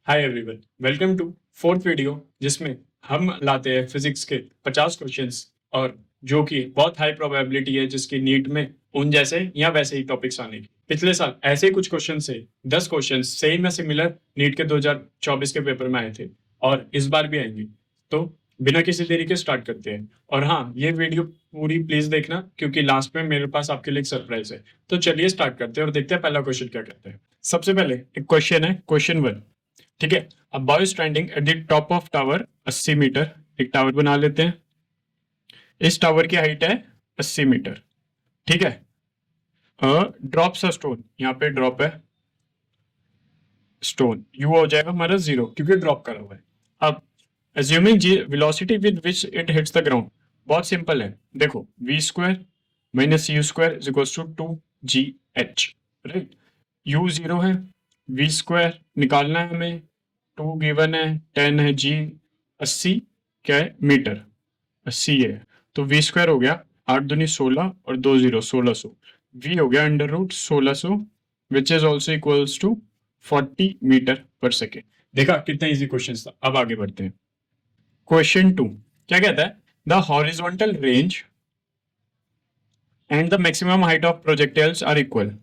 Hi everyone, welcome to fourth video जिसमें हम लाते हैं फिजिक्स के 50 क्वेश्चंस और जो कि बहुत हाई प्रोबेबिलिटी है जिसकी नीट में उन जैसे या वैसे ही टॉपिक्स आने की। पिछले साल ऐसे ही कुछ क्वेश्चन से 10 क्वेश्चन सेम या सिमिलर नीट के 2024 के पेपर में आए थे और इस बार भी आएंगे। तो बिना किसी देरी के स्टार्ट करते हैं। और हाँ, ये वीडियो पूरी प्लीज देखना क्योंकि लास्ट में मेरे पास आपके लिए एक सरप्राइज है। तो चलिए स्टार्ट करते हैं और देखते हैं पहला क्वेश्चन क्या कहते हैं। सबसे पहले एक क्वेश्चन है, क्वेश्चन 1। ठीक है, अब boy standing at the top of tower 80 metre. एक टावर बना लेते हैं, इस टावर की हाइट है 80 मीटर। ठीक है, ड्रॉप्स अ स्टोन, यहाँ पे ड्रॉप है स्टोन, यू हो जाएगा हमारा 0 क्योंकि ड्रॉप करा हुआ है। अब assuming g velocity with which it hits the ground, बहुत सिंपल है। देखो v square minus u square is equals to 2gh, right. u 0 है, v स्क्वायर निकालना है हमें, 2 गिवन है, 10 है, g 80 क्या है मीटर, 80 है। तो v स्क्वायर हो गया 8 दूनी 16 और 2 0 1600, v हो गया under root 1600 which is also equals to 40 metre per second. देखा कितना इजी क्वेश्चन था। अब आगे बढ़ते हैं। क्वेश्चन 2 क्या कहता है, the horizontal range and the maximum height of projectiles are equal,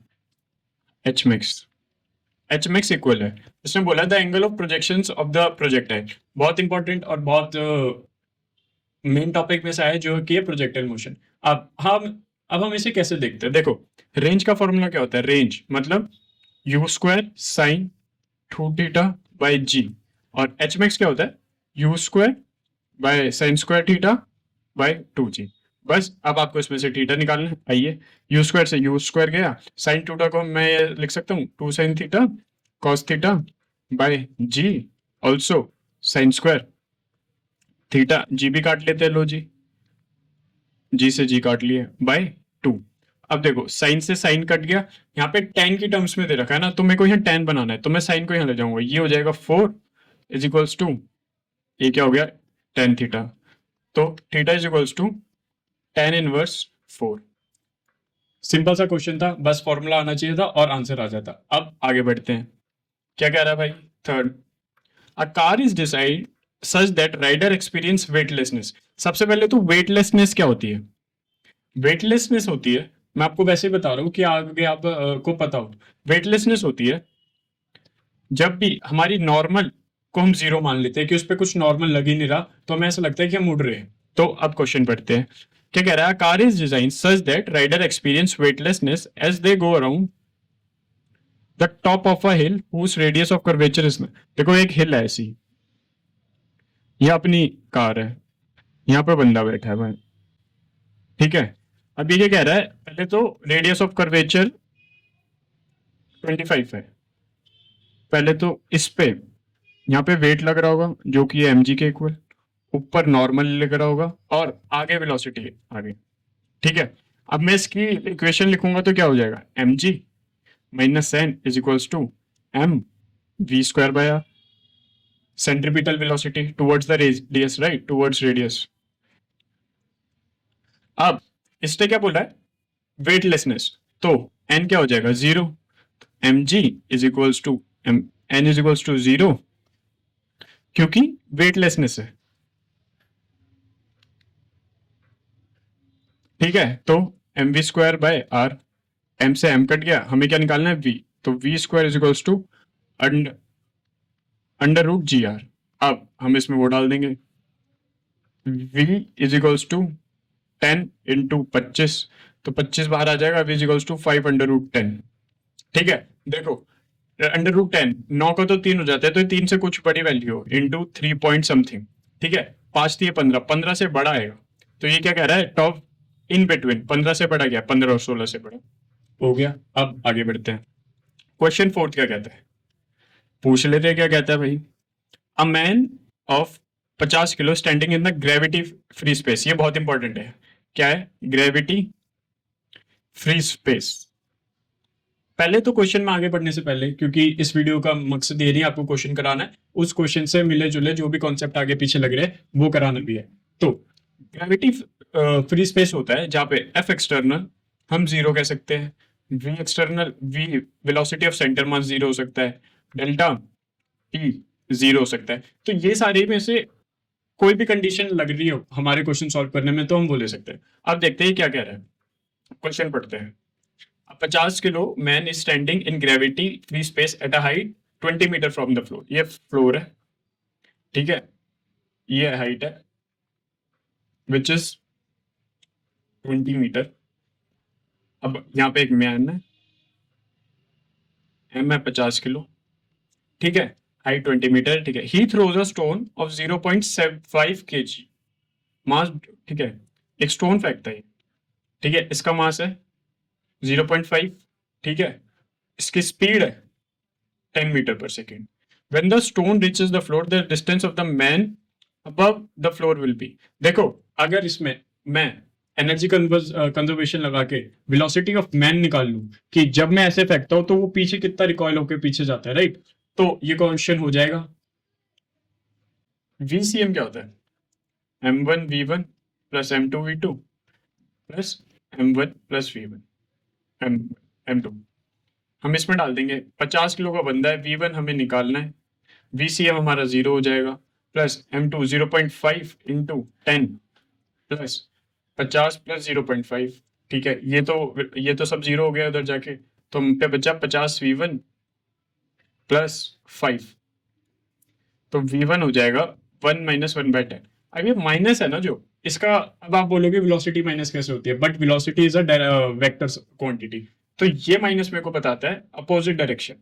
H max equal है। इसने बोला the angle of projections of the projectile, बहुत इंपॉर्टेंट और बहुत मेन टॉपिक में से है जो कि है प्रोजेक्टाइल मोशन। अब हम इसे कैसे देखते हैं। देखो रेंज का फॉर्मूला क्या होता है, रेंज मतलब u square sine 2 theta by g, और एच मैक्स क्या होता है u square by sine square theta by 2g। बस अब आपको इसमें से थीटा निकालना है। आइए, यू स्क्वायर से यू स्क्वायर गया, साइन थीटा को मैं लिख सकता हूँ 2 sine theta cos theta by g, also sine square theta, g भी काट लेते हैं, लो जी से जी काट लिए बाय 2। अब देखो साइन से साइन कट गया, यहाँ पे tan की टर्म्स में दे रखा है ना, तो मेरे को यहाँ tan बनाना है, तो मैं साइन को यहाँ ले जाऊंगा, ये हो जाएगा 4 इज इक्वल्स टू, ये क्या हो गया tan थीटा, तो theta is equals to tan inverse 4। Simple सा क्वेश्चन था, बस फॉर्मूला आना चाहिए था और आंसर आ जाता। अब आगे बढ़ते हैं। क्या कह रहा है भाई, third, a car is decide such that rider experience weightlessness. सबसे पहले तो वेटलेसनेस क्या होती है, वेटलेसनेस होती है, मैं आपको वैसे ही बता रहा हूँ कि आगे आप को पता हो। वेटलेसनेस होती है जब भी हमारी नॉर्मल को हम 0 मान लेते हैं कि उस पर कुछ नॉर्मल लग ही नहीं रहा, तो हमें ऐसा लगता है कि हम उड़ रहे हैं। तो अब क्वेश्चन पढ़ते हैं। क्या कह रहा है, car is design such that rider experience weightlessness as they go around the top of a hill whose radius of curvature is. देखो एक हिल है ऐसी, यह अपनी कार है, यहाँ पर बंदा बैठा है भाई, ठीक है। अब ये क्या कह रहा है, पहले तो रेडियस ऑफ कर्वेचर 25 है, पहले तो इस पे यहाँ पे वेट लग रहा होगा जो कि है mg के इक्वल, ऊपर नॉर्मल लग रहा होगा और आगे वेलोसिटी आगे, ठीक है। अब मैं इसकी इक्वेशन लिखूंगा तो क्या हो जाएगा, mg minus n is equals to m v square by r, centripetal velocity towards the radius, right, towards radius. अब इसने क्या बोला है, वेटलेसनेस, तो n क्या हो जाएगा 0, mg is equals to n is equals to 0 क्योंकि वेटलेसनेस है, ठीक है। तो m v square by r, m से एम कट गया, हमें क्या निकालना है वी, तो v square is equals to under root g r. अब हम इसमें वो डाल देंगे, v is equals to 10 into 25, तो 25 बाहर आ जाएगा, v is equals to 5 under root 10, ठीक है। देखो अंडर रूट 10 9 का तो 3 हो जाता है, तो 3 से कुछ बड़ी वैल्यू हो इंटू 3 पॉइंट समथिंग, ठीक है। 5 थी 15, 15 से बड़ा आएगा, तो ये क्या कह रहा है, टॉप इन बिटवीन 15 से बड़ा गया, 15 और 16 से बड़ा हो गया। अब आगे बढ़ते हैं। क्वेश्चन 4 क्या कहता है, पूछ लेते हैं क्या कहता है भाई, a man of 50 kilo standing in the gravity free space, ये बहुत इंपॉर्टेंट है, क्या है ग्रेविटी फ्री स्पेस। पहले तो क्वेश्चन में आगे बढ़ने से पहले, क्योंकि इस वीडियो का मकसद ये नहीं आपको क्वेश्चन कराना है, उस क्वेश्चन से मिले जुले जो भी कॉन्सेप्ट आगे पीछे लग रहे हैं वो कराना भी है। तो ग्रेविटी फ्री स्पेस होता है जहां पे एफ एक्सटर्नल हम 0 कह सकते हैं, v external, v velocity of centre mass 0 हो सकता है, डेल्टा टी 0 हो सकता है। तो ये सारे में से कोई भी कंडीशन लग रही हो हमारे क्वेश्चन सॉल्व करने में तो हम वो ले सकते हैं। अब देखते हैं क्या कह रहा है, क्वेश्चन पढ़ते हैं। 50 kilo man is standing in gravity free space at a height 20 metre from the floor. ये फ्लोर है, ठीक है, ये हाइट है विच इज 20 मीटर। अब यहाँ पे एक मैन है, एम है 50 किलो, ठीक है, हाइट 20 मीटर, ठीक है। He throws a stone of 0.75 kg मास, ठीक है, एक स्टोन फेंकता है, ठीक है, इसका मास है 0.5, ठीक है, इसकी स्पीड है 10 metre per second. When the stone reaches the floor, the distance of the man above the floor will be। देखो अगर इसमें मैं एनर्जी कंजर्वेशन लगा के वेलोसिटी ऑफ मैन निकाल लूं कि जब मैं ऐसे फेंकता हूं तो वो पीछे कितना रिकॉइल होकर पीछे जाता है, राइट, तो ये क्वेश्चन हो जाएगा। VCM क्या होता है, M1V1 plus M2V2 plus M1 plus V1 M2। हम इसमें डाल देंगे 50 किलो का बंदा है, V1 हमें निकालना है, VCM हमारा 0 हो जाएगा, plus M2 0.5 into 10 plus 50 plus 0.5, ठीक है, ये तो सब 0 हो गया उधर जाके, तो हम पे बचा 50 V1 प्लस 5, तो V1 हो जाएगा 1 माइनस 1/10। अब ये माइनस है ना जो इसका, अब आप बोलोगे वेलोसिटी माइनस कैसे होती है, but velocity is a vector quantity, तो ये माइनस मेरे को बताता है अपोजिट डायरेक्शन,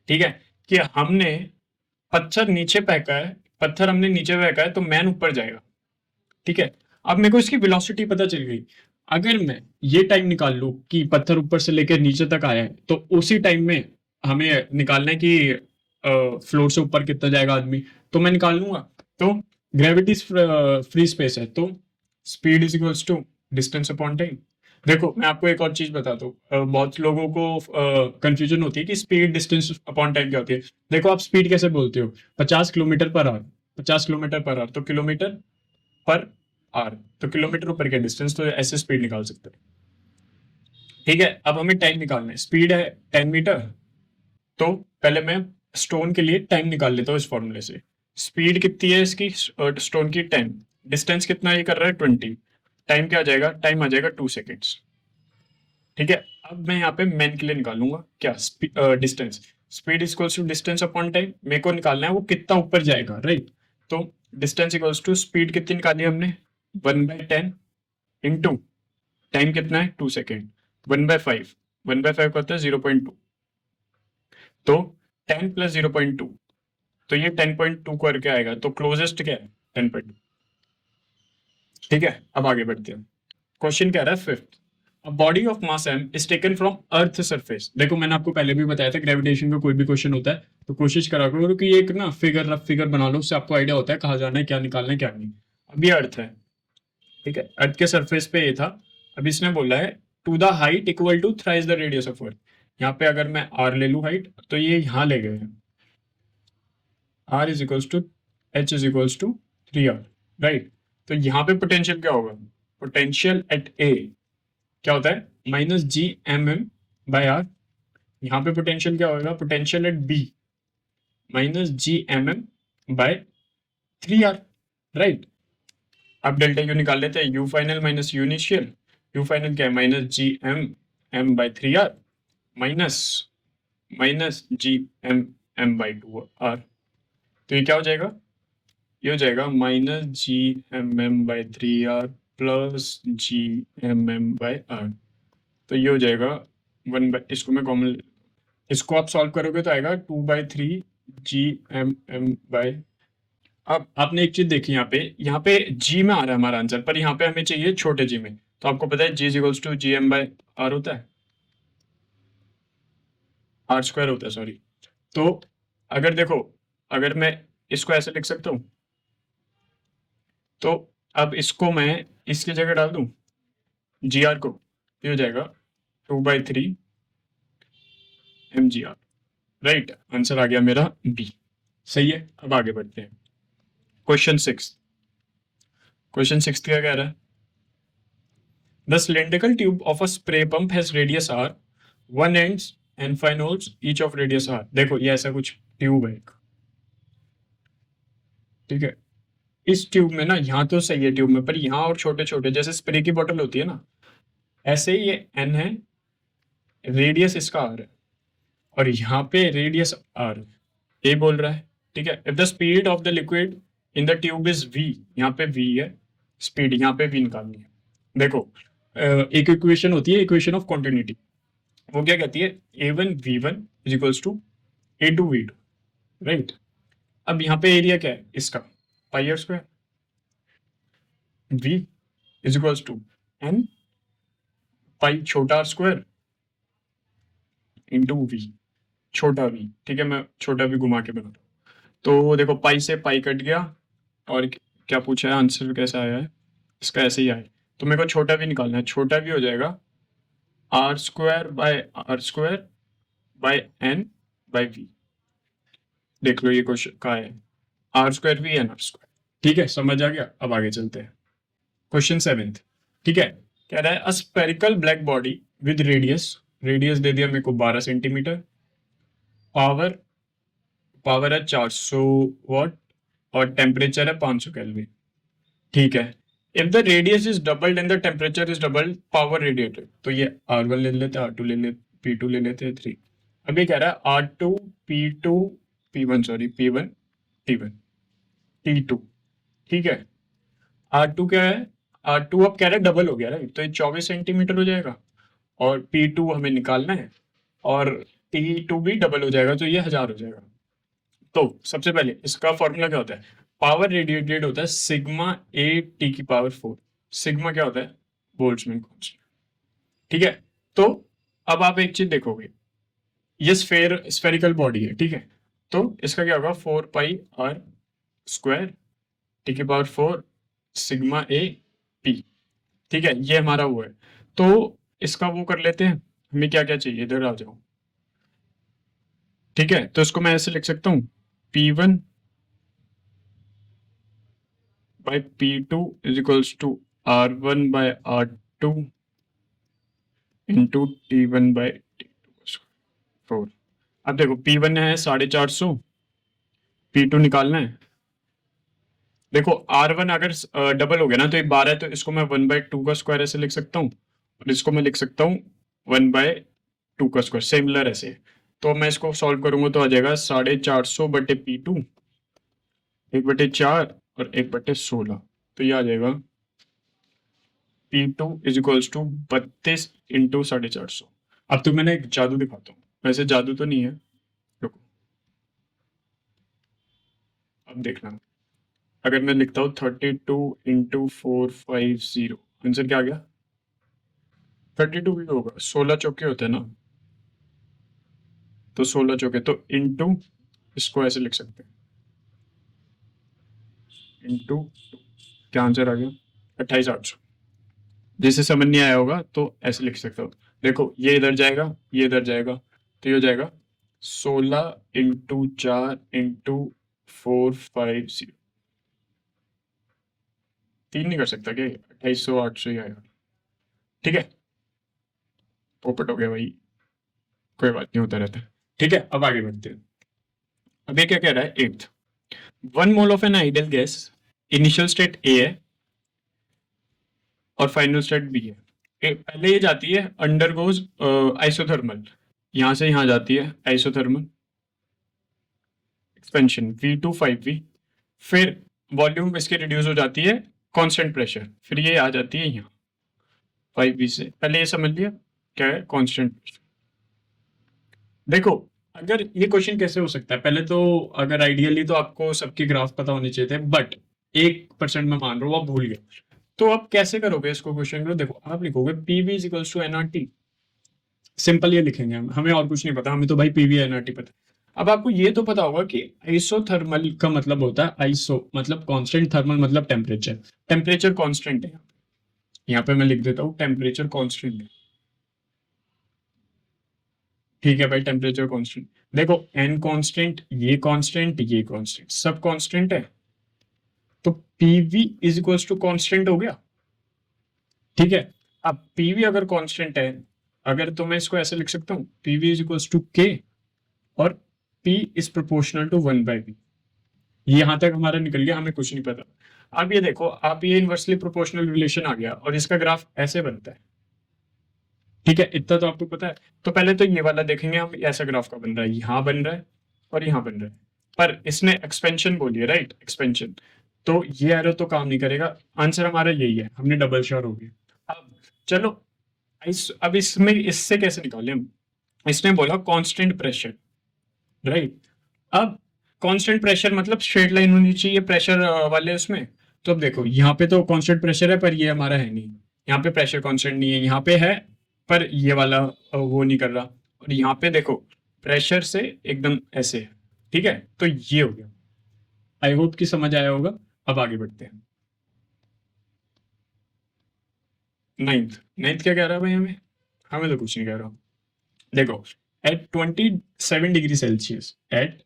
ठीक है, कि हमने पत्थर नीचे फेंका है, पत्थर हमने नीचे फेंका है तो मैन ऊपर जाएगा, ठीक है। अब मेरे को इसकी वेलोसिटी पता चल गई, अगर मैं ये टाइम निकाल लूं कि पत्थर ऊपर से लेकर नीचे तक आया है तो उसी टाइम में हमें निकालना है कि फ्लोर से ऊपर कितना जाएगा आदमी, तो मैं निकाल लूंगा। तो ग्रेविटी फ्री स्पेस है तो speed is equals to distance upon time. देखो मैं आपको एक और चीज बताता हूँ, बहुत लोगों को कंफ्यूजन होती है कि स्पीड डिस्टेंस अपॉन टाइम क्या होती है। देखो आप स्पीड कैसे बोलते हो, 50 kilometre per hour, 50 kilometre per hour, तो किलोमीटर पर आवर, तो किलोमीटर ऊपर के डिस्टेंस, तो ऐसे स्पीड निकाल सकते हैं, ठीक है। अब हमें टाइम निकालना है, स्पीड है 10 मीटर, तो पहले मैं स्टोन के लिए टाइम निकाल लेता हूँ इस फॉर्मूले से। स्पीड कितनी है इसकी स्टोन की 10, डिस्टेंस कितना ये कर रहा है 20, टाइम क्या आ जाएगा, टाइम आ जाएगा 2 सेकेंड्स, ठीक है। अब मैं यहाँ पे मैन के लिए निकालूंगा क्या, distance, speed equals to distance upon time, मेरे को निकालना है वो कितना ऊपर जाएगा, राइट। तो डिस्टेंस इक्वल्स टू स्पीड कितनी निकाली हमने 1/10 इंटू टाइम कितना है 2 सेकेंड, 1/5, 1/5 का होता है 0.2, तो 10 प्लस 0.2, तो ये 10.2 करके आएगा, तो क्लोजेस्ट क्या है 10.2, ठीक है। अब आगे बढ़ते हैं, क्वेश्चन क्या रहा है fifth, A body of mass m is taken from earth surface। देखो मैंने आपको पहले भी बताया था ग्रेविटेशन का कोई भी क्वेश्चन होता है तो कोशिश करा करो कि एक ना फिगर, रफ फिगर बना लो, उससे आपको आइडिया होता है कहाँ जाना है, क्या निकालना है क्या नहीं। अब ये अर्थ है, ठीक है, अर्थ के सरफेस पे ये था। अब इसने बोला है to the height equal to thrice the radius of earth. यहाँ पे अगर मैं आर ले लूँ हाइट, तो ये यहाँ ले गए हैं, r is equals to h is equals to 3r, right. तो यहाँ पे पोटेंशियल क्या होगा, पोटेंशियल एट ए क्या होता है -G/mm/r। यहाँ पे पोटेंशियल क्या होगा, potential at b -G/mm/3r, right. अब डेल्टा यू निकाल लेते हैं, u final minus u initial, u final क्या है -G/mm/3r माइनस G/mm/2r, तो ये क्या हो जाएगा, ये हो जाएगा -G/mm/3r प्लस G/mm/r, तो ये हो जाएगा 1/, इसको मैं कॉमन, इसको आप सॉल्व करोगे तो आएगा 2/3 G/mm/। अब आपने एक चीज देखी यहाँ पे G में आ रहा है हमारा आंसर, पर यहाँ पे हमें चाहिए छोटे G में, तो आपको पता है G इक्वल्स टू G/m/r होता है, r² होता है, सॉरी। तो अगर देखो, अगर मैं इसको ऐसे लिख सकता हूँ, तो अब इसको मैं इसकी जगह डाल दूं GR को, ये हो जाएगा 2/3 mgr, राइट। आंसर आ गया मेरा बी, सही है। अब आगे बढ़ते हैं, क्वेश्चन 6। क्वेश्चन 6 क्या कह रहा है, the cylindrical tube of a spray pump has radius r, one ends and 5 holes each of radius r। देखो ये ऐसा कुछ ट्यूब है एक, ठीक है। इस ट्यूब में ना, यहाँ तो सही है ट्यूब में, पर यहाँ और छोटे छोटे जैसे स्प्रे की बोतल होती है ना, ऐसे ही ये एन है, रेडियस इसका आर है, और यहाँ पे रेडियस आर ये बोल रहा है। ठीक है, if the speed of the liquid in the tube is v, यहाँ पे वी है स्पीड, यहाँ पे वी निकालनी है। देखो एक इक्वेशन होती है, इक्वेशन ऑफ कॉन्टिन्यूटी, वो क्या कहती है, A1 V1 is equals to A2 V2, right. अब यहाँ पे एरिया क्या है इसका, pi r square, V is equals to N pi छोटा आर स्क्वायर इंटू V, छोटा V। ठीक है, मैं छोटा V घुमा के बनाता हूँ। तो देखो पाई से पाई कट गया, और क्या पूछा है, आंसर कैसा आया है इसका, ऐसे ही आया। तो मेरे को छोटा V निकालना है, छोटा V हो जाएगा R² bye N bye V। देख लो ये क्वेश्चन कहाँ है, R² V N R²। ठीक है, समझ आ गया। अब आगे चलते हैं, क्वेश्चन 7th। ठीक है, कह रहा है a spherical black body with radius, radius दे दिया मेरे को 12 सेंटीमीटर, पावर पावर है 400 वॉट, और टेम्परेचर है 500 केल्विन। ठीक है, if the radius is doubled and the temperature is doubled, power radiated, तो ये R1 ले लेते, R2 ले लेते, P2 ले लेते, 3। अभी कह रहा है R2 P2 P1 sorry P1 T1 T2। ठीक है, R2 क्या है, R2 अब कह रहा है डबल हो गया, राइट, तो ये 24 सेंटीमीटर हो जाएगा, और P2 हमें निकालना है, और T2 भी डबल हो जाएगा, तो ये 1000 हो जाएगा। तो सबसे पहले इसका फॉर्मूला क्या होता है, पावर रेडिएटेड होता है सिग्मा A T⁴। सिग्मा क्या होता है, बोल्ट्जमैन कांस्टेंट। ठीक है, तो अब आप एक चीज देखोगे, ये स्फेरिकल बॉडी है, ठीक है, तो इसका क्या होगा, 4πr² T⁴ sigma A P। ठीक है, ये हमारा वो है। तो इसका वो कर लेते हैं, हमें क्या क्या चाहिए, इधर आ जाओ। ठीक है, तो इसको मैं ऐसे लिख सकता हूँ, P1 by P2 is equals to R1 by R2 into T1 by T2/4। अब देखो P1 है 450, P2 निकालना है। देखो R1 अगर डबल हो गया ना, तो ये 12 है, तो इसको मैं 1/2 का स्क्वायर ऐसे लिख सकता हूँ, और इसको मैं लिख सकता हूँ 1/2 का स्क्वायर, सिमिलर ऐसे। तो मैं इसको सॉल्व करूंगा तो आ जाएगा 450 बटे P2, 1/4 और 1/16, तो ये आ जाएगा P2 is equals to 32 into 450। अब तो मैंने एक जादू दिखाता हूँ, वैसे जादू तो नहीं है, रुको, अब देखना। अगर मैं लिखता हूँ 32 इंटू 450, आंसर क्या आ गया, 32 भी होगा, 16 चौके होते हैं ना, तो 16 चौके, तो इंटू, इसको ऐसे लिख सकते हैं, इंटू, क्या आंसर आ गया, 28,800। जिसे समझ नहीं आया होगा तो ऐसे लिख सकता हूँ। देखो ये इधर जाएगा, ये इधर जाएगा, तो ये हो जाएगा 16 इंटू 4 इंटू 450। 3 नहीं कर सकता क्या, 2800 800 ही आएगा। ठीक है, पोपट हो गया भाई, कोई बात नहीं, होता रहता है। ठीक है, अब आगे बढ़ते हैं। अब ये क्या कह रहा है, 8th, 1 mole of an ideal gas, initial state A है और फाइनल स्टेट बी है। पहले ये जाती है अंडरगोज आइसोथर्मल, यहां से यहां जाती है आइसोथर्मल एक्सपेंशन V2 5V, फिर वॉल्यूम इसकी रिड्यूस हो जाती है कांस्टेंट प्रेशर, फिर ये आ जाती है यहाँ 5V से। पहले ये समझ लिया क्या है कांस्टेंट प्रेशर। देखो अगर ये क्वेश्चन कैसे हो सकता है, पहले तो अगर आइडियली तो आपको सबके ग्राफ पता होने चाहिए थे, बट 1% मैं मान रहा हूँ आप भूल गए, तो आप कैसे करोगे इसको क्वेश्चन को, देखो आप लिखोगे PV is equals to NRT, simple ये लिखेंगे हम, हमें और कुछ नहीं पता, हमें तो भाई PV NRT पता है। अब आपको ये तो पता होगा कि आइसोथर्मल का मतलब होता है, आइसो मतलब कांस्टेंट, थर्मल मतलब टेम्परेचर, टेम्परेचर कांस्टेंट है, यहाँ पे मैं लिख देता हूँ टेम्परेचर कांस्टेंट है। ठीक है भाई, टेम्परेचर कांस्टेंट, देखो n कांस्टेंट, ये कांस्टेंट, ये कांस्टेंट, सब कांस्टेंट है, तो PV is equals to constant हो गया। ठीक है, अब PV अगर कांस्टेंट है, अगर तो मैं इसको ऐसे लिख सकता हूँ, PV is equals to K और P इज प्रोपोर्शनल टू 1/V। ये यहाँ तक हमारा निकल गया, हमें कुछ नहीं पता। अब ये देखो, आप ये इनवर्सली प्रोपोर्शनल रिलेशन आ गया और इसका ग्राफ ऐसे बनता है, ठीक है, इतना तो आपको पता है। तो पहले तो ये वाला देखेंगे हम, ऐसा ग्राफ का बन रहा है, यहाँ बन रहा है और यहाँ बन रहा है, पर इसने एक्सपेंशन बोली है, राइट, एक्सपेंशन, तो ये एरो तो काम नहीं करेगा। आंसर हमारा यही है, हमने डबल श्योर हो गया। अब चलो अब इसमें इससे कैसे निकालें हम? इसने बोला कांस्टेंट प्रेशर, राइट। अब कांस्टेंट प्रेशर मतलब स्ट्रेट लाइन होनी चाहिए प्रेशर वाले उसमें। तो अब देखो, यहाँ पे तो कांस्टेंट प्रेशर है पर ये हमारा है नहीं, यहाँ पे प्रेशर कांस्टेंट नहीं है, यहाँ पे है पर ये वाला वो नहीं कर रहा, और यहाँ पे देखो प्रेशर से एकदम ऐसे है, ठीक है, तो ये हो गया। आई होप कि समझ आया होगा। अब आगे बढ़ते हैं। नाइन्थ नाइन्थ क्या कह रहा है भाई हमें? हमें तो कुछ नहीं कह रहा। देखो, at 27 degree Celsius, at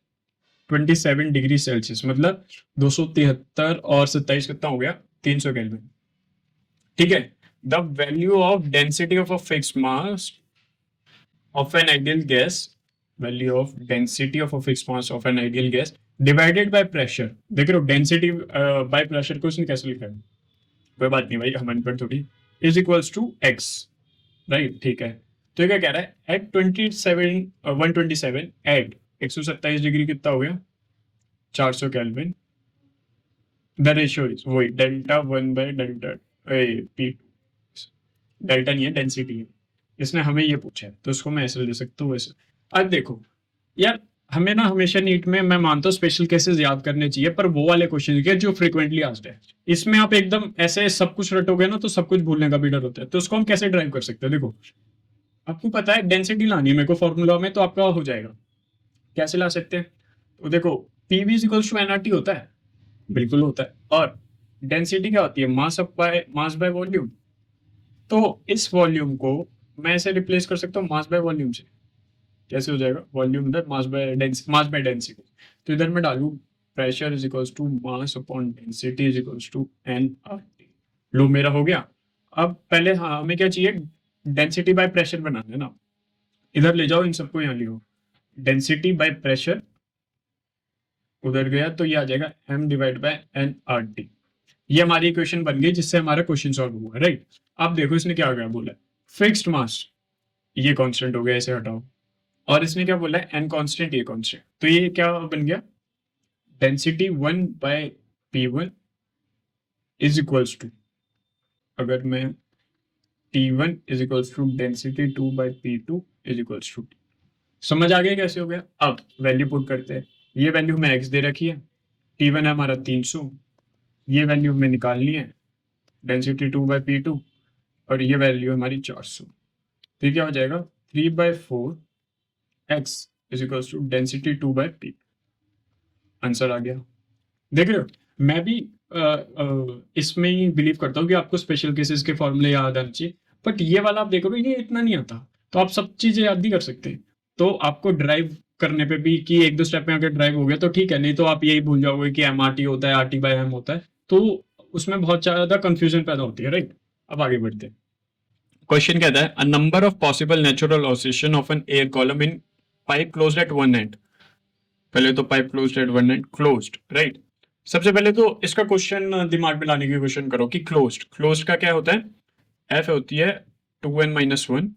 27 degree Celsius मतलब 273 और 27 कितना हो गया, 300 केल्विन, ठीक है। The value of density of a fixed mass of an ideal gas, value of density of a fixed mass of an ideal gas divided by pressure. देख रहे हो, डेंसिटी बाय प्रेशर को उसने कैसे लिखा है? कोई बात नहीं भाई, हमारे पर थोड़ी, is equals to x, right, ठीक है। तो ये क्या कह रहा है, एट 127 एट 127 डिग्री कितना हो गया, 400 केल्विन। द रेशियो इज वही डेल्टा 1/डेल्टा P2, डेल्टा नहीं है, डेंसिटी है। इसने हमें ये पूछा है तो उसको मैं ऐसे ले सकता हूँ, वैसे। अब देखो यार, हमें ना हमेशा नीट में, मैं मानता हूँ स्पेशल केसेस याद करने चाहिए, पर वो वाले क्वेश्चन के जो फ्रीक्वेंटली आस्क्ड है, इसमें आप एकदम ऐसे सब कुछ रटोगे ना तो सब कुछ भूलने का भी डर होता है। तो उसको हम कैसे ड्राइव कर सकते हैं? देखो, आपको पता है डेंसिटी लानी है मेरे को फॉर्मूला में, तो आपका हो जाएगा। कैसे ला सकते हैं? तो देखो, पीवी इक्वल्स टू एनआरटी होता है, बिल्कुल होता है। और डेंसिटी क्या होती है, मास बाय वॉल्यूम। तो इस वॉल्यूम को मैं ऐसे रिप्लेस कर सकता हूँ मास बाय वॉल्यूम से। कैसे हो जाएगा, वॉल्यूम इधर मास बाय डेंसिटी। तो इधर मैं डालू pressure is equals to mass upon density is equals to NRT. लो, मेरा हो गया। अब पहले हाँ, हमें क्या चाहिए, डेंसिटी बाय प्रेशर बनाना है ना। इधर ले जाओ इन सबको, यहाँ लियो, डेंसिटी बाय प्रेशर उधर गया तो ये आ जाएगा m divide by n r t. ये हमारी इक्वेशन बन गई जिससे हमारा क्वेश्चन सॉल्व हुआ, राइट। अब देखो इसने क्या गया बोला, फिक्स्ड मास, ये कांस्टेंट हो गया, इसे हटाओ, और इसने क्या बोला है, एन कांस्टेंट, ये कांस्टेंट, तो ये क्या बन गया, density 1/P1 is equals to, अगर मैं T1 is equals to density 2/P2 is equals to. समझ आ गया कैसे हो गया? अब वैल्यू पुट करते हैं। ये वैल्यू हमें x दे रखी है, T1 है हमारा 300, ये वैल्यू हमें निकालनी है, डेंसिटी 2/P2, और ये वैल्यू हमारी 400। तो ये क्या हो जाएगा, 3/4 x is equals to density 2/P। Answer आ गया। देख रहे हो, मैं भी इसमें ही बिलीव करता हूँ कि आपको स्पेशल केसेस के फॉर्मूले याद आने चाहिए, बट ये वाला आप देखो ये इतना नहीं आता, तो आप सब चीजें याद नहीं कर सकते। तो आपको ड्राइव करने पे भी कि एक दो स्टेप में अगर ड्राइव हो गया तो ठीक है, नहीं तो आप यही भूल जाओगे कि MRT होता है, RT/M होता है, तो उसमें बहुत ज्यादा कंफ्यूजन पैदा होती है, राइट। अब आगे बढ़ते हैं। क्वेश्चन कहता है, a number of possible natural oscillation of an air column in pipe closed at one end. पहले तो pipe closed at one end, closed, right. सबसे पहले तो इसका क्वेश्चन दिमाग में लाने की क्वेश्चन करो कि क्लोज्ड का क्या होता है, एफ होती है 2n-1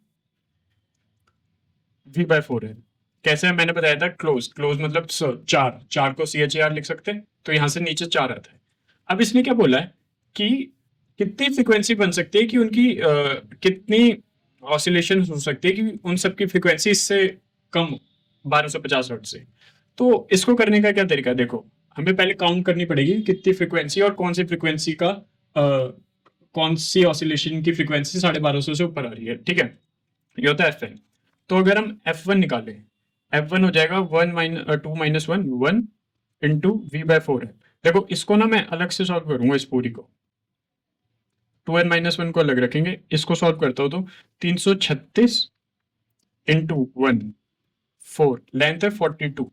v/4 है। कैसे है, मैंने बताया था, क्लोज मतलब चार को CHAR लिख सकते हैं, तो यहां से नीचे 4 आता है। अब इसने क्या बोला है कि कितनी फ्रिक्वेंसी बन सकती है, कि उनकी कितनी ऑसिलेशन हो सकती है कि उन सबकी फ्रिक्वेंसी इससे कम 1250 हर्ट्ज से। तो इसको करने का क्या तरीका है, देखो, हमें पहले काउंट करनी पड़ेगी कितनी फ्रिक्वेंसी और कौन सी फ्रिक्वेंसी का कौन सी ऑसिलेशन की फ्रिक्वेंसी 1250 से ऊपर आ रही है, ठीक है। ये होता है Fn। तो अगर हम F1 निकालें, F1 हो जाएगा 1 इंटू v/4 है। देखो, इसको ना मैं अलग से सॉल्व करूंगा, इस पूरी को 2n-1 को अलग रखेंगे, इसको सॉल्व करता हूं तो 336 इंटू 1, 4, लेंथ है 42,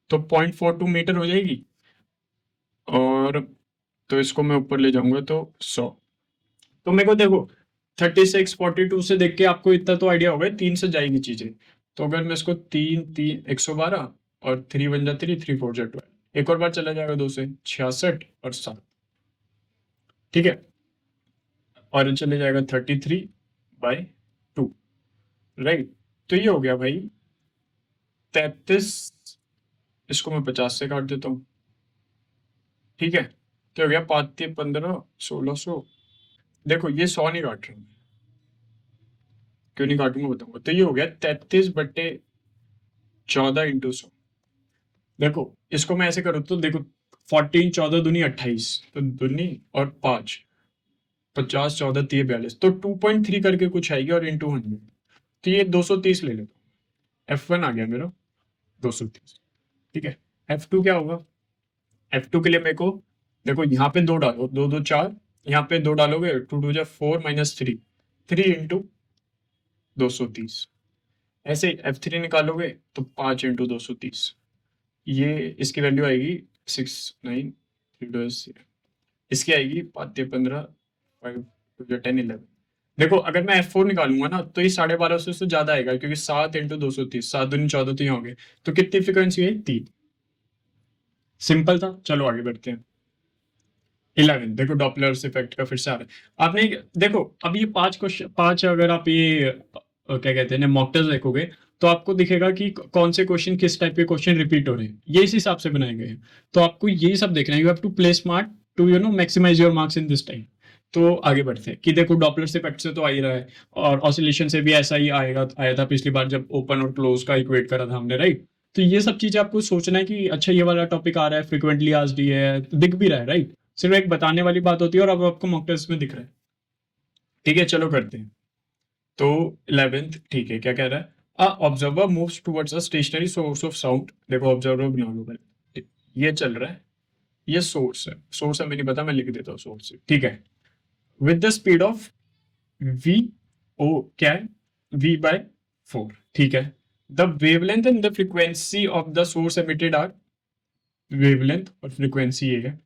तो 0.42 मीटर हो जाएगी, और तो इसको मैं ऊपर ले जाऊंगा तो 100। तो मेरे को देखो 36 42 से देख के आपको इतना तो आइडिया होगा, 3 से जाएगी चीजें। तो अगर मैं इसको 3 3 112 और 3 1 जा 3 3 4 जा 12, एक और बार चला जाएगा 2 से 66 और 7, ठीक है, और चले जाएगा 33/2, राइट। तो ये हो गया भाई 33, इसको मैं 50 से काट देता हूँ, ठीक है, तो हो गया 5×3 = 15, 1600। देखो ये 100 नहीं काट रहा हूँ, क्यों नहीं काटूंगा बताऊंगा। तो ये हो गया 33/14 × 100। देखो इसको मैं ऐसे करूँ तो देखो 14 14 दूनी 28, तो दूनी और 5 50 14 30 42, तो 2.3 करके कुछ आएगी और इंटू 100, तो ये 230 ले लेता हूँ। F1 आ गया मेरा 230, ठीक है। F2 क्या होगा? F2 के लिए मेरे को देखो यहाँ पे 2 डालो, 2 2 4, यहाँ पे 2 डालोगे 2 2 4 -3, 3 × 230। ऐसे F3 निकालोगे तो 5 × 230, ये इसकी वैल्यू आएगी 693, इसकी आएगी 5×15 5 2 10 11। देखो अगर मैं F4 निकालूंगा ना तो ये 1250 से ज्यादा आएगा, क्योंकि 7 × 230, 7 दूनी 14, तो यहाँ हो गए, तो कितनी फ्रीक्वेंसी है? 3। सिंपल था, चलो आगे बढ़ते हैं। 11, देखो डॉपलर्स इफेक्ट का फिर से आ रहा है। आपने देखो अब ये 5 क्वेश्चन, 5 अगर आप ये क्या कहते हैं मॉक टेस्ट देखोगे तो आपको दिखेगा कि कौन से क्वेश्चन किस टाइप के क्वेश्चन रिपीट हो रहे हैं, ये इस हिसाब से बनाए गए हैं। तो आपको यही सब देखना है, you have to play smart to maximise your marks in this time. तो आगे बढ़ते हैं कि देखो डॉपलर्स इफेक्ट से तो आ ही रहा है, और ऑसिलेशन से भी ऐसा ही आया था पिछली बार जब ओपन और क्लोज का इक्वेट करा था हमने, राइट। तो ये सब चीजें आपको सोचना है कि अच्छा ये वाला टॉपिक आ रहा है, फ्रिक्वेंटली आस्क्ड है, दिख भी रहा है, राइट। सिर्फ एक बताने वाली बात होती है और अब आपको मॉक टेस्ट में दिख रहा है, ठीक है। चलो करते हैं। तो 11th, ठीक है, क्या कह रहा है? Observer moves towards a stationary source of sound. देखो ऑब्जर्वर बना लो पहले, ये चल रहा है, ये सोर्स है, सोर्स हमें नहीं पता, मैं लिख देता हूँ सोर्स, ठीक है। With the speed of v, o क्या है? v/4, ठीक है। The wavelength and the frequency of the source emitted are, wavelength और फ्रीक्वेंसी ये है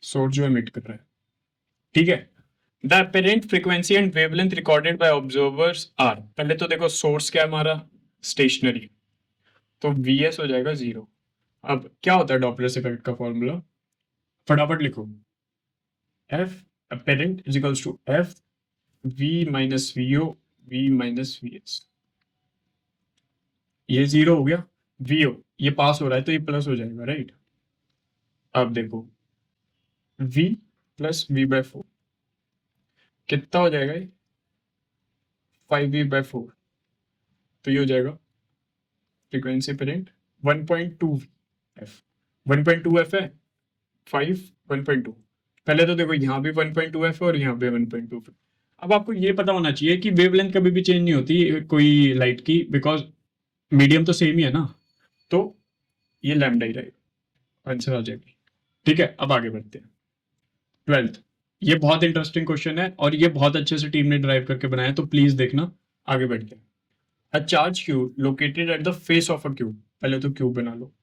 सोर्स जो एमिट कर रहा है, ठीक है। The apparent frequency and wavelength recorded by observers are, पहले तो देखो सोर्स क्या है हमारा? स्टेशनरी, तो Vs हो जाएगा 0। अब क्या होता है डॉपलर इफेक्ट का फॉर्मूला? फटाफट लिखो, F apparent is equals to F V minus VO V minus VS। ये 0 हो गया, VO ये पास हो रहा है तो ये प्लस हो जाएगा, राइट। अब देखो V + V/4 कितना हो जाएगा? ये 5V/4, तो ये हो जाएगा फ्रीक्वेंसी अपेरेंट 1.2F। 1.2F है, 5 1.2। पहले तो देखो यहाँ भी 1.2F है और यहाँ पे 1.2F। अब आपको ये पता होना चाहिए कि वेवलेंथ कभी भी चेंज नहीं होती कोई लाइट की, बिकॉज मीडियम तो सेम ही है ना, तो ये लैम्डा ही रहेगा, आंसर आ जाएगी, ठीक है। अब आगे बढ़ते हैं। 12th, ये बहुत इंटरेस्टिंग क्वेश्चन है और ये बहुत अच्छे से टीम ने ड्राइव करके बनाया, तो प्लीज देखना। आगे बढ़ते हैं। A charge cube located at the face of a cube, पहले तो क्यूब बना लो,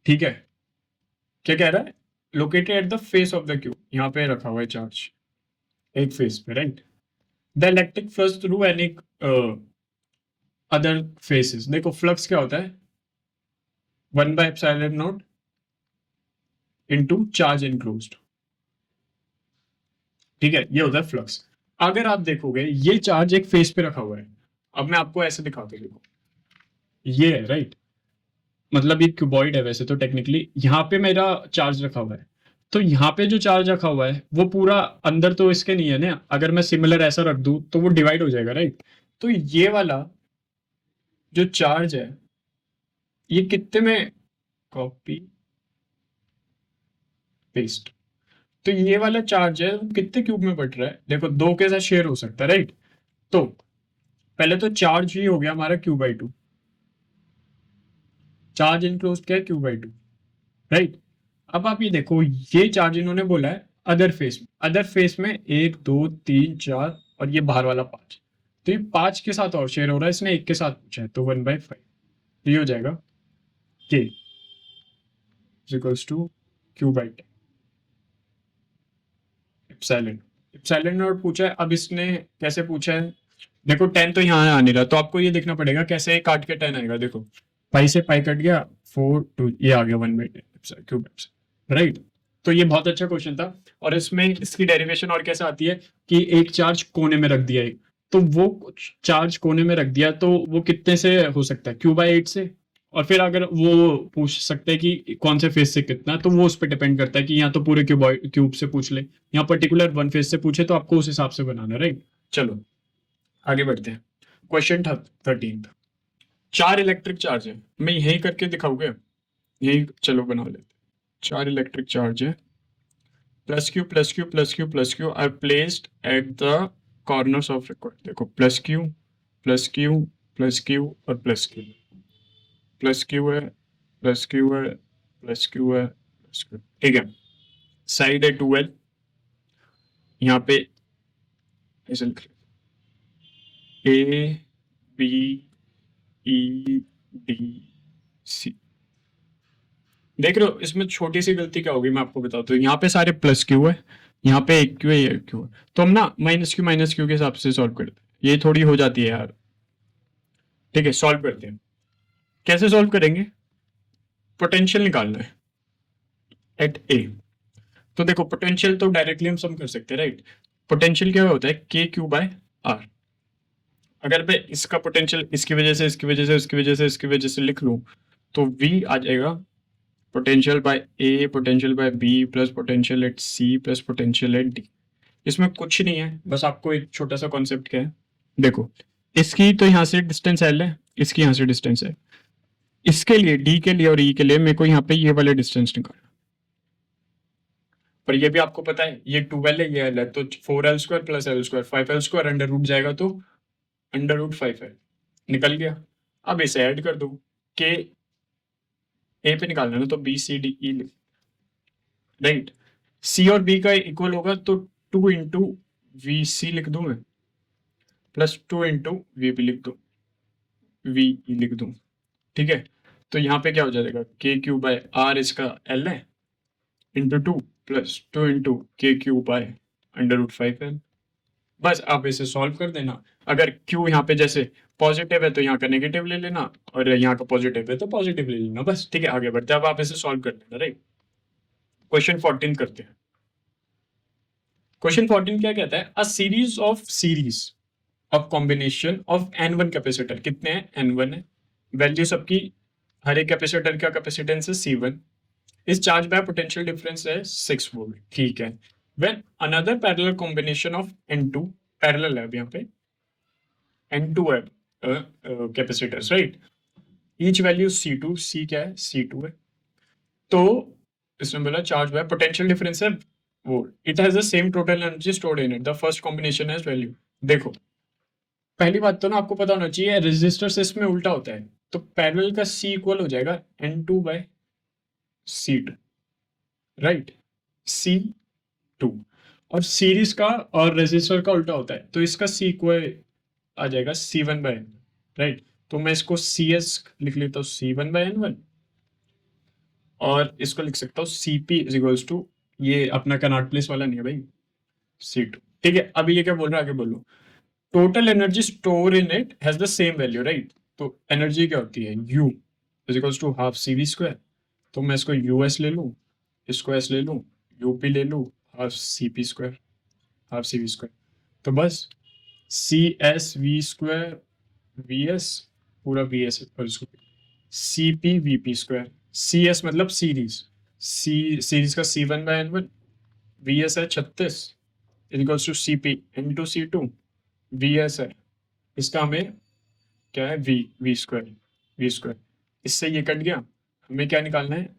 ठीक है। क्या कह रहा है? Located at the face of the cube, यहाँ पे रखा हुआ है चार्ज एक फेस पे, right. The electric flux through any other faces, देखो फ्लक्स क्या होता है? 1/ε0 इंटू चार्ज इनक्लोज्ड, ठीक है, ये होता है फ्लक्स। अगर आप देखोगे ये चार्ज एक फेस पे रखा हुआ है, अब मैं आपको ऐसे दिखाता हूँ, देखो ये है, राइट। मतलब ये क्यूबॉइड है वैसे तो टेक्निकली, यहाँ पे मेरा चार्ज रखा हुआ है, तो यहाँ पे जो चार्ज रखा हुआ है वो पूरा अंदर तो इसके नहीं है ना, अगर मैं सिमिलर ऐसा रख दूं तो वो डिवाइड हो जाएगा, राइट। तो ये वाला जो चार्ज है ये कितने में, कॉपी पेस्ट, तो ये वाला चार्ज है वो कितने क्यूब में बट रहा है? देखो 2 के साथ शेयर हो सकता है, राइट। तो पहले तो चार्ज ही हो गया हमारा Q/2, चार्ज इनक्लोज क्या है? Q/2, right. अब आप ये देखो ये चार्ज इन्होंने बोला है अदर फेस में, अदर फेस में 1 2 3 4 और ये बाहर वाला 5, तो ये 5 के साथ और शेयर हो रहा है, इसने 1 के साथ पूछा है, तो 1/5, तो ये हो जाएगा K equals to Q/10 epsilon. Epsilon nought पूछा है, अब इसने कैसे पूछा है? देखो 10 तो यहाँ आ नहीं रहा, तो आपको ये देखना पड़ेगा कैसे काट के 10 आएगा। देखो पाई से पाई कट गया, 4 2, ये आ गया 1/10, क्यूब राइट। तो ये बहुत अच्छा क्वेश्चन था, और इसमें इसकी डेरिवेशन और कैसे आती है कि एक चार्ज कोने में रख दिया है, तो वो चार्ज कोने में रख दिया तो वो कितने से हो सकता है, Q/8 से। और फिर अगर वो पूछ सकते हैं कि कौन से फेज से कितना, तो वो उस पर डिपेंड करता है कि यहाँ तो पूरे क्यूब से पूछ ले, यहाँ पर्टिकुलर वन फेज से पूछे तो आपको उस हिसाब से बनाना, राइट। चलो आगे बढ़ते हैं। क्वेश्चन 13, 4 इलेक्ट्रिक चार्ज है, मैं यही करके दिखाऊंगा, यही चलो बना लेते। 4 इलेक्ट्रिक चार्ज है, plus q plus q plus q plus q are placed at the corners of record. देखो plus q plus q plus q और प्लस क्यू, प्लस क्यू है प्लस क्यू है प्लस क्यू है plus q, ठीक है। Side है 12, यहाँ पे ऐसे लिख A B E D C. देख रहे हो इसमें छोटी सी गलती क्या होगी, मैं आपको बताता हूँ। यहाँ पे सारे प्लस क्यू है, यहाँ पे एक क्यू है, ये क्यू है, तो हम ना माइनस क्यू के हिसाब से सॉल्व करते हैं, ये थोड़ी हो जाती है यार। ठीक है सॉल्व करते हैं। कैसे सॉल्व करेंगे, पोटेंशियल निकालना है एट ए। तो देखो पोटेंशियल तो डायरेक्टली हम सम कर सकते हैं, राइट। पोटेंशियल क्या होता है, Q/R। अगर मैं इसका पोटेंशियल इसकी वजह से इसकी वजह से इसकी वजह से इसकी वजह से लिख लूं, तो V आ जाएगा potential by a potential by b plus potential at c plus potential at d. इसमें कुछ नहीं है, बस आपको एक छोटा सा कॉन्सेप्ट क्या है, देखो इसकी तो यहाँ से डिस्टेंस L है, इसकी यहाँ से डिस्टेंस है, इसके लिए D के लिए और E के लिए मेरे को यहाँ पे ये वाले डिस्टेंस निकालना। पर ये भी आपको पता है ये 12 है ये L है, तो 4L² plus L², 5L² under root जाएगा तो अंडर रूट 5 है, निकल गया। अब इसे ऐड कर दो, के ए पे निकालना ना, तो BCDE राइट। सी और बी का इक्वल होगा तो 2 × VC लिख दूं मैं, प्लस 2 × VB लिख दूं, VE लिख दूं, ठीक है। तो यहाँ पे क्या हो जाएगा, KQ/R इसका L है इंटू 2 प्लस 2 × KQ/√5L। बस आप इसे सॉल्व कर देना। अगर Q यहाँ पे जैसे पॉजिटिव है तो यहाँ का नेगेटिव ले लेना, और यहाँ का पॉजिटिव है तो पॉजिटिव ले लेना, बस ठीक है। आगे बढ़ते हैं, अब आप इसे सॉल्व कर लेना, राइट। क्वेश्चन 14 करते हैं। क्वेश्चन 14 क्या कहता है, a series of combination of N1 capacitor, कितने हैं, N1 है, वैल्यू सबकी, हर एक कैपेसिटर का कैपेसिटेंस है C1, इस चार्ज बाय पोटेंशियल डिफरेंस है 6 वोल्ट, ठीक है। When another parallel combination of N2, parallel है अब यहाँ पे N2 है capacitors, right, each value C2, C क्या है, C2 है, तो इसमें बोला चार्ज बाय पोटेंशियल डिफरेंस है volt, it has the same total energy stored in it, the first combination has value. देखो पहली बात तो ना आपको पता होना चाहिए रेजिस्टर से इसमें उल्टा होता है, तो पैरेलल का C इक्वल हो जाएगा N2/C2, राइट, C2। और सीरीज का और रेजिस्टर का उल्टा होता है, तो इसका C इक्वल आ जाएगा C1/N, राइट। तो मैं इसको CS लिख लेता हूँ, C1/N1, और इसको लिख सकता हूँ CP इज इक्वल्स टू, ये अपना कनॉट प्लेस वाला नहीं है भाई, C2, ठीक है। अभी ये क्या बोल रहा है, आगे बोलो, total energy store in it has the same value, right. तो एनर्जी क्या होती है, U is equals to half CV², तो मैं इसको US ले लूँ, इसको S ले लूँ, UP ले लूँ, हाफ CP², हाफ CV², तो बस CS V², VS पूरा VS और इसको CP VP², CS मतलब सीरीज, सीरीज का C1/N1, VS है 36 equals to CP into C2, VS है, इसका हमें क्या है, V², इससे ये कट गया, हमें क्या निकालना है,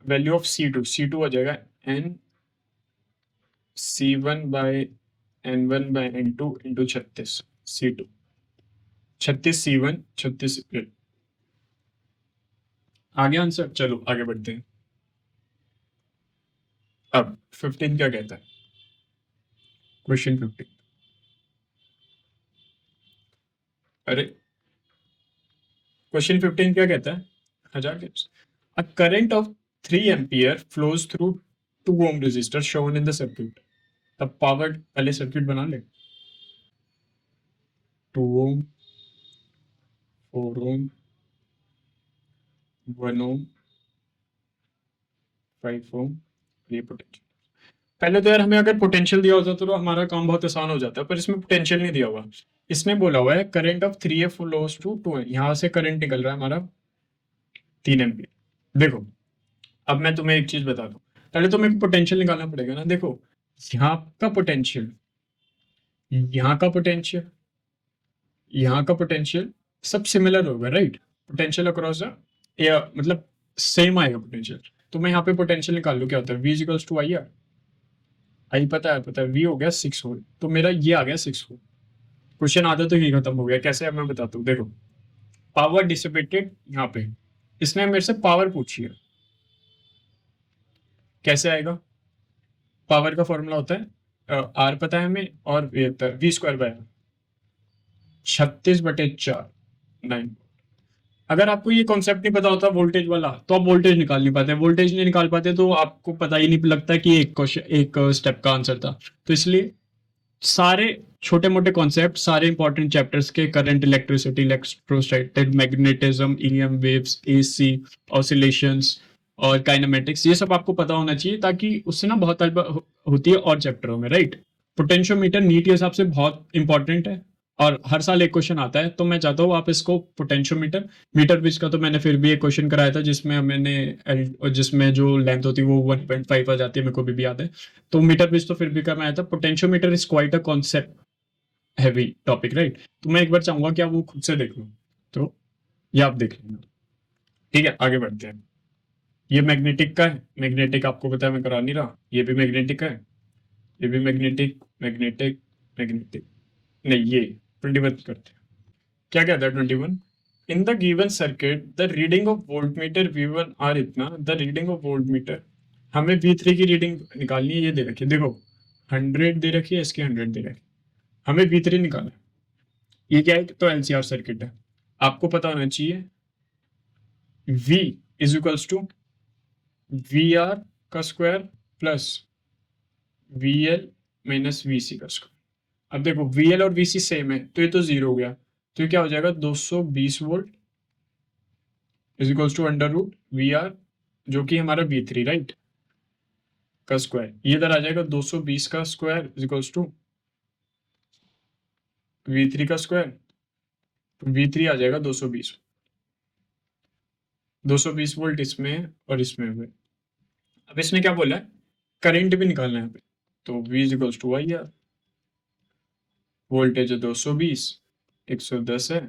वैल्यू ऑफ C2 हो जाएगा N C1/N1/N2 into 36 C2, 36 C1 36। आगे आंसर, चलो आगे बढ़ते हैं। अब 15 क्या कहता है, क्वेश्चन 15, अरे क्वेश्चन 15 क्या कहता है, 1000 गिब्स, a current of 3 ampere flows through 2 ohm resistor shown in the circuit, तब पावर, पहले सर्किट बना ले, 2 ओम, 4 ओम, 1 ओम, 5 ओम, ये पोटेंशियल। पहले तो यार हमें अगर पोटेंशियल दिया होता तो हमारा काम बहुत आसान हो जाता, पर इसमें पोटेंशियल नहीं दिया हुआ। इसने बोला हुआ है current of 3A flows to 2A, यहाँ से करंट निकल रहा है हमारा 3 एम्पियर। देखो अब मैं तुम्हें एक चीज बता दूं, पहले तो मेरे को पोटेंशियल निकालना पड़ेगा ना। देखो यहाँ का पोटेंशियल, यहाँ का पोटेंशियल, यहाँ का पोटेंशियल सब सिमिलर होगा, राइट? पोटेंशियल अक्रॉस या मतलब सेम आएगा पोटेंशियल। तो मैं यहाँ पे पोटेंशियल निकाल लूँ, क्या होता है V equals to I R. I पता है V हो गया 6 वोल्ट, तो मेरा ये आ गया 6 वोल्ट। क्वेश्चन आधा तो ही खत्म हो गया। कैसे है मैं बताता हूँ। देखो पावर डिसिपेटेड, यहाँ पे इसने मेरे से पावर पूछी है, कैसे आएगा? पावर का फॉर्मूला होता है आर पता है हमें, और V स्क्वायर बाय 36/4 9। अगर आपको ये कॉन्सेप्ट नहीं पता होता वोल्टेज वाला, तो आप वोल्टेज निकाल नहीं पाते। वोल्टेज नहीं निकाल पाते तो आपको पता ही नहीं लगता कि एक क्वेश्चन, एक स्टेप का आंसर था। तो इसलिए सारे छोटे मोटे कॉन्सेप्ट, सारे इंपॉर्टेंट चैप्टर्स के, current, electricity, electrostatic, magnetism, EM waves, AC, oscillations और काइनेमेटिक्स, ये सब आपको पता होना चाहिए, ताकि उससे ना बहुत हेल्प होती है और चैप्टरों में, राइट? पोटेंशियोमीटर नीट के हिसाब से बहुत इंपॉर्टेंट है और हर साल एक क्वेश्चन आता है। तो मैं चाहता हूँ आप इसको पोटेंशियोमीटर, मीटर ब्रिज का तो मैंने फिर भी एक क्वेश्चन कराया था जिसमें जिसमें जो लेंथ होती है वो 1.5 आ जाती है, मेरे को भी याद है। तो मीटर ब्रिज तो फिर भी करना आया था। Potentiometer is quite a concept heavy topic, right? तो मैं एक बार चाहूंगा कि आप वो खुद से देख लो, तो ये आप देख लेना। ठीक है, आगे बढ़ते हैं। ये मैग्नेटिक का है, मैग्नेटिक आपको पता है मैं करा नहीं रहा। ये भी मैग्नेटिक है, ये भी मैग्नेटिक, मैग्नेटिक, मैग्नेटिक। नहीं, ये 21 करते हैं। क्या कहता है 21? In the given circuit the reading of voltmeter V1 are इतना, द रीडिंग ऑफ वोल्टमीटर, हमें V3 की रीडिंग निकालनी है। ये दे रखी है, देखो 100 दे रखी है, इसकी 100 दे रखी है, हमें V3 निकालना है। ये क्या है? तो LCR सर्किट है। आपको पता होना चाहिए V is equals to VR का square plus VL minus VC का स्क्वायर। अब देखो VL और VC सेम है, तो ये तो 0 हो गया। तो ये क्या हो जाएगा? 220 volt is equals to under root VR, जो कि हमारा V3, राइट, का स्क्वायर। ये इधर आ जाएगा 220 का square is equals to V3 का स्क्वायर। तो V3 आ जाएगा 220, 220 वोल्ट इसमें और इसमें हुए। अब इसने क्या बोला है? करंट भी निकालना है यहाँ पे। तो V is equals to I r, voltage है 220, 110 है,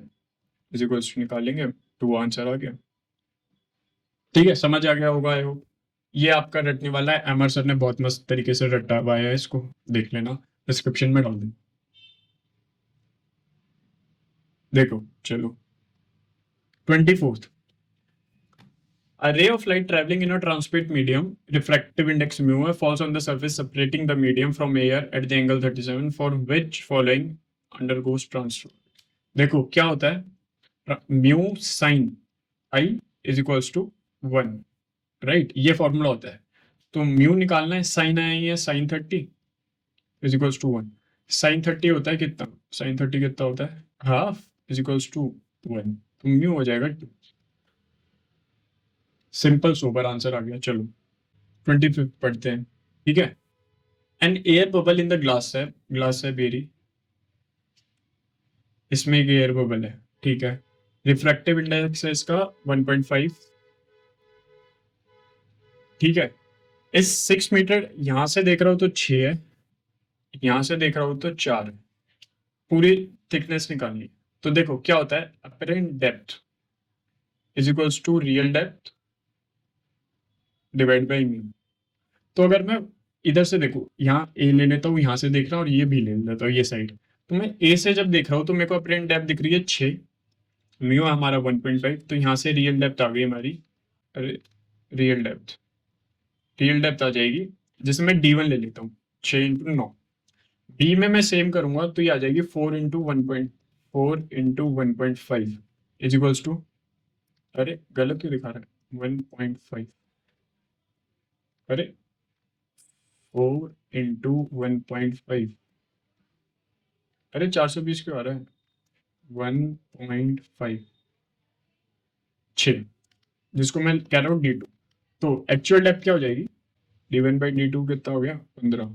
इज इक्वल्स टू निकालेंगे 2, आंसर आ गया। ठीक है, समझ आ गया होगा आई होप। ये आपका रटने वाला है, एमर सर ने बहुत मस्त तरीके से रटा हुआ है, इसको देख लेना, डिस्क्रिप्शन में डाल दें। देखो चलो 24th, a ray of light traveling in a transparent medium, refractive index mu falls on the surface separating the medium from air at the angle 37, for which following undergoes transfer। देखो क्या होता है, mu sine i is equals to 1, right? ये formula होता है। तो mu निकालना है, साइन आई है sine 30 is equals to 1। Sine 30 होता है कितना? साइन 30 कितना होता है? हाफ इज इक्वल्स टू 1, तो म्यू हो जाएगा 2। सिंपल सोबर आंसर आ गया। चलो 25 पढ़ते हैं, ठीक है। An air bubble in the glass है, ग्लास है बेरी, इसमें एक एयर बबल है, ठीक है। रिफ्रैक्टिव इंडेक्स है इसका 1.5, ठीक है। इस 6 मीटर, यहां से देख रहा हूं तो 6 है, यहां से देख रहा हूं तो 4 है। पूरी थिकनेस निकालनी है। तो देखो क्या होता है, apparent depth is equals to real depth divide by mu. तो अगर मैं इधर से देखो, यहाँ ए ले लेता हूँ, यहाँ से देख रहा हूँ और ये भी ले लेता हूँ, ये साइड। तो मैं ए से जब देख रहा हूँ तो मेरे को अपरेंट डेप्थ दिख रही है 6, म्यू हमारा 1.5, तो यहाँ से रियल डेप्थ आ गई हमारी। अरे रियल डेप्थ, रियल डेप्थ आ जाएगी, जिसमें मैं D1 ले लेता हूँ 6 × 9। बी में मैं सेम करूंगा तो ये आ जाएगी 4 × 1.5 इज इक्वल्स टू, अरे गलत क्यों दिखा रहा है, 1.5, अरे 4 × 1.5, अरे 420 क्यों आ रहा है, 1.5 6, जिसको मैं कह रहा हूँ D2। तो एक्चुअल डेप्थ क्या हो जाएगी, d1/d2 कितना हो गया 15।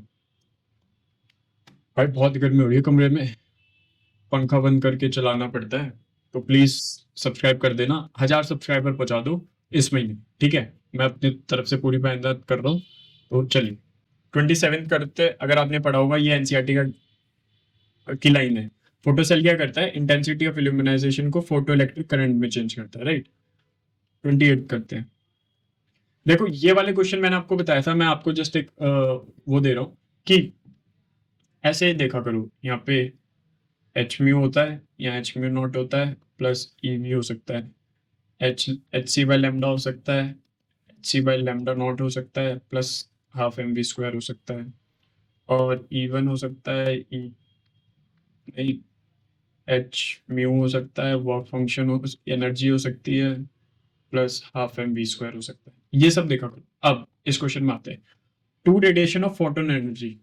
भाई बहुत गर्मी हो रही है कमरे में, पंखा बंद करके चलाना पड़ता है। तो प्लीज सब्सक्राइब कर देना, 1000 सब्सक्राइबर पहुंचा दो इस महीने, ठीक है। मैं अपनी तरफ से पूरी मेहनत कर रहा हूँ। तो चलिए 27 करते, अगर आपने पढ़ा होगा ये एनसीईआरटी की लाइन है। फोटोसेल क्या करता है, इंटेंसिटी ऑफ इल्यूमिनाइजेशन को फोटो इलेक्ट्रिक करंट में चेंज करता है, राइट। 28 करते हैं। देखो ये वाले क्वेश्चन मैंने आपको बताया था, मैं आपको जस्ट एक वो दे रहा हूँ कि ऐसे देखा करो, यहाँ पे एच म्यू होता है या एच म्यू नॉट होता है प्लस ई वी हो सकता है, एच सी बाई लेमडा हो सकता है, h c by lambda nought हो सकता है plus half m v square हो सकता है, और ई वन हो सकता है, ई नहीं एच म्यू हो सकता है, वर्क फंक्शन हो, एनर्जी हो सकती है plus half m v square हो सकता है। ये सब देखा करो। अब इस क्वेश्चन में आते हैं, two radiation of photon energy,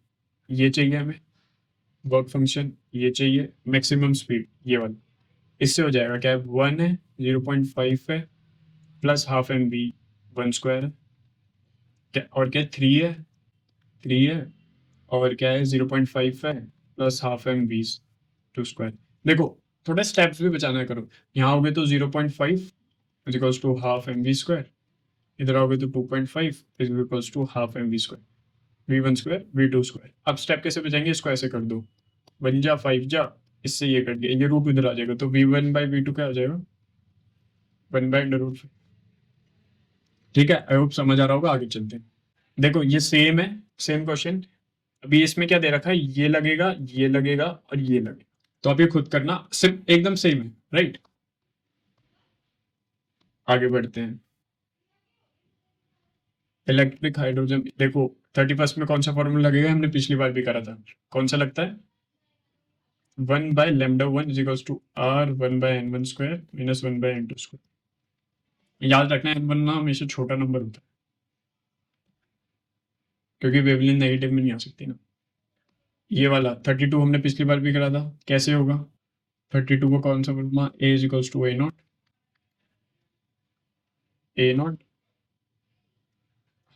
ये चाहिए हमें, वर्क फंक्शन ये चाहिए, मैक्सिमम स्पीड ये वाला, इससे हो जाएगा क्या है, 1 है, 0.5 है plus half m v 1 square है, क्या और क्या 3 है और क्या है 0.5 है plus half m v 2 square. देखो थोड़ा स्टेप्स भी बचाना करो, यहाँ हो गए तो 0.5 equals to half m v square, इधर आओगे तो 2.5 is equals to half m v square, v1 square v2 square. अब स्टेप कैसे बचाएंगे, इसको ऐसे कर दो, 1 जा 5 जा, इससे ये कट गया, ये रूट इधर आ जाएगा, तो v1/v2 क्या हो जाएगा 1/√5। ठीक है, आई होप समझ आ रहा होगा। आगे चलते हैं, देखो ये सेम है, सेम क्वेश्चन। अभी इसमें क्या दे रखा है, ये लगेगा और ये लगेगा, तो आप ये खुद करना, सिर्फ एकदम सेम है, राइट। आगे बढ़ते हैं, इलेक्ट्रिक हाइड्रोजन, देखो 31 में कौन सा फॉर्मूला लगेगा, हमने पिछली बार भी करा था, कौन सा लगता है 1/λ1 is equals to r 1/n1 square minus 1/n2 square. याद रखना है n1 ना हमेशा छोटा नंबर होता है, क्योंकि वेवलेंथ नेगेटिव में नहीं आ सकती ना। ये वाला 32 हमने पिछली बार भी करा था, कैसे होगा 32 को कौन सा formula, a is equals to a nought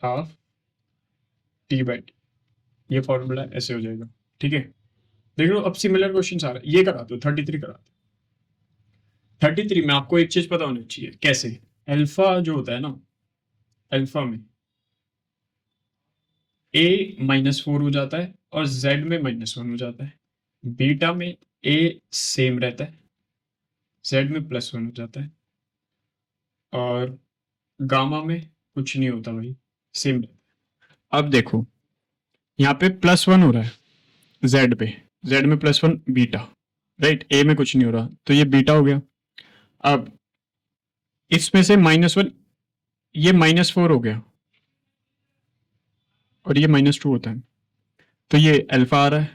half t/t, ये फॉर्मूला ऐसे हो जाएगा, ठीक है। देख लो अब सिमिलर क्वेश्चन आ रहा है, ये करा दो 33 करा दो। 33 में आपको एक चीज पता होनी चाहिए, कैसे अल्फा जो होता है ना, अल्फा में a-4 हो जाता है और z में -1 हो जाता है, बीटा में a सेम रहता है, z में +1 हो जाता है, और गामा में कुछ नहीं होता भाई, सेम रहता है। अब देखो यहाँ पे +1 हो रहा है z पे, z में +1 बीटा, राइट, a में कुछ नहीं हो रहा, तो ये बीटा हो गया। अब इसमें से -1, ये -4 हो गया और ये -2 होता है, तो ये अल्फा आ रहा है।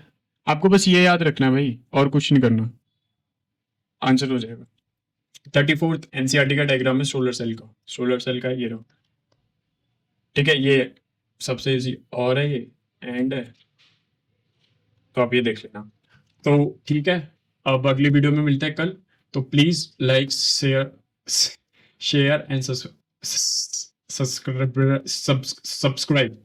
आपको बस ये याद रखना है भाई, और कुछ नहीं करना, आंसर हो जाएगा। 34th एनसीईआरटी का डायग्राम है सोलर सेल का ये रहो, ठीक है, ये सबसे इजी और है, ये एंड है, तो आप ये देख लेना। तो ठीक है, अब अगली वीडियो में मिलते हैं कल, तो please like share and subscribe,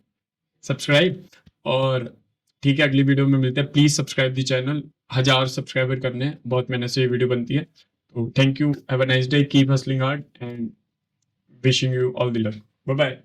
और ठीक है अगली वीडियो में मिलते हैं। Please subscribe the channel, 1000 subscriber करने हैं, बहुत मेहनत से ये वीडियो बनती है। तो thank you, have a nice day, keep hustling hard and wishing you all the luck, bye bye.